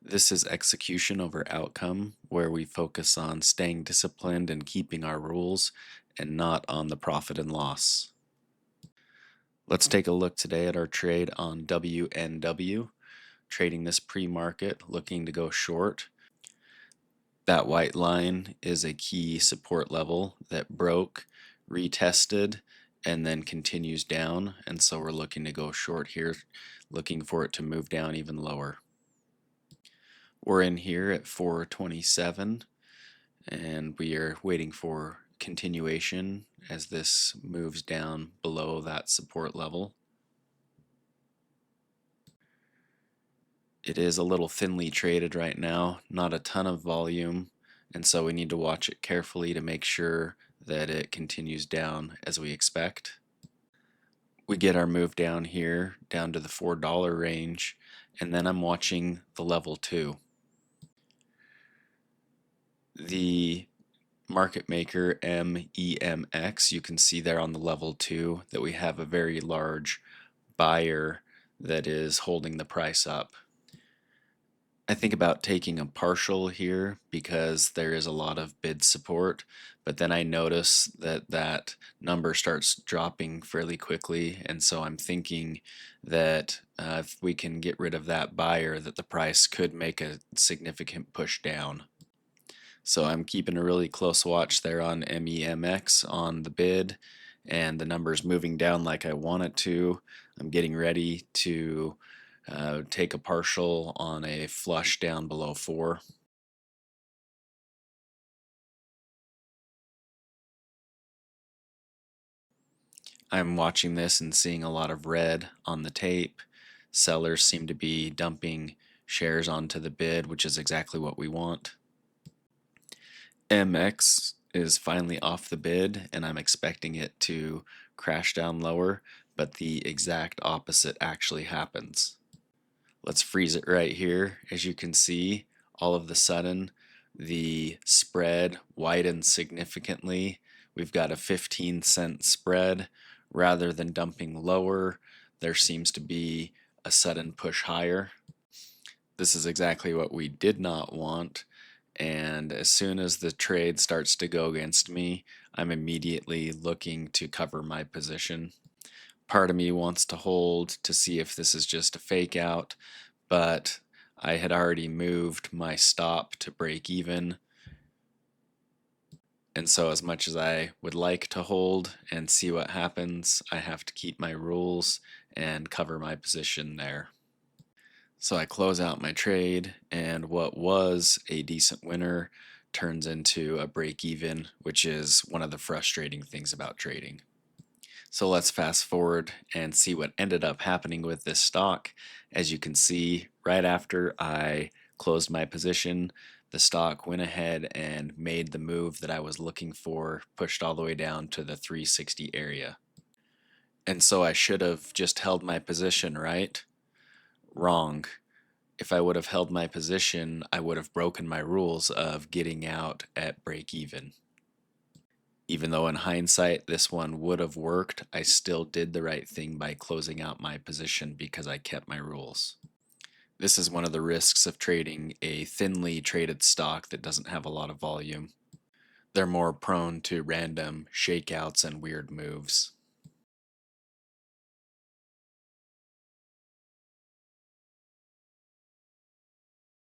This is execution over outcome, where we focus on staying disciplined and keeping our rules and not on the profit and loss. Let's take a look today at our trade on WNW, trading this pre-market, looking to go short. That white line is a key support level that broke, retested, and then continues down. And so we're looking to go short here, looking for it to move down even lower. We're in here at 427 and we are waiting for continuation as this moves down below that support level. It is a little thinly traded right now, not a ton of volume, and so we need to watch it carefully to make sure that it continues down as we expect. We get our move down here, down to the $4 range, and then I'm watching the level 2. The market maker MEMX, you can see there on the level 2 that we have a very large buyer that is holding the price up. I think about taking a partial here because there is a lot of bid support, but then I notice that that number starts dropping fairly quickly, and so I'm thinking that if we can get rid of that buyer, that the price could make a significant push down. So I'm keeping a really close watch there on MEMX on the bid, and the number's moving down like I want it to. I'm getting ready to take a partial on a flush down below 4. I'm watching this and seeing a lot of red on the tape. Sellers seem to be dumping shares onto the bid, which is exactly what we want. MX is finally off the bid, and I'm expecting it to crash down lower, but the exact opposite actually happens. Let's freeze it right here. As you can see, all of the sudden, the spread widens significantly. We've got a 15-cent spread. Rather than dumping lower, there seems to be a sudden push higher. This is exactly what we did not want, and as soon as the trade starts to go against me, I'm immediately looking to cover my position. Part of me wants to hold to see if this is just a fake out, but I had already moved my stop to break even. And so as much as I would like to hold and see what happens, I have to keep my rules and cover my position there. So I close out my trade, and what was a decent winner turns into a break even, which is one of the frustrating things about trading. So let's fast forward and see what ended up happening with this stock. As you can see, right after I closed my position, the stock went ahead and made the move that I was looking for, pushed all the way down to the 360 area. And so I should have just held my position, right? Wrong. If I would have held my position, I would have broken my rules of getting out at break even. Even though in hindsight this one would have worked, I still did the right thing by closing out my position because I kept my rules. This is one of the risks of trading a thinly traded stock that doesn't have a lot of volume. They're more prone to random shakeouts and weird moves.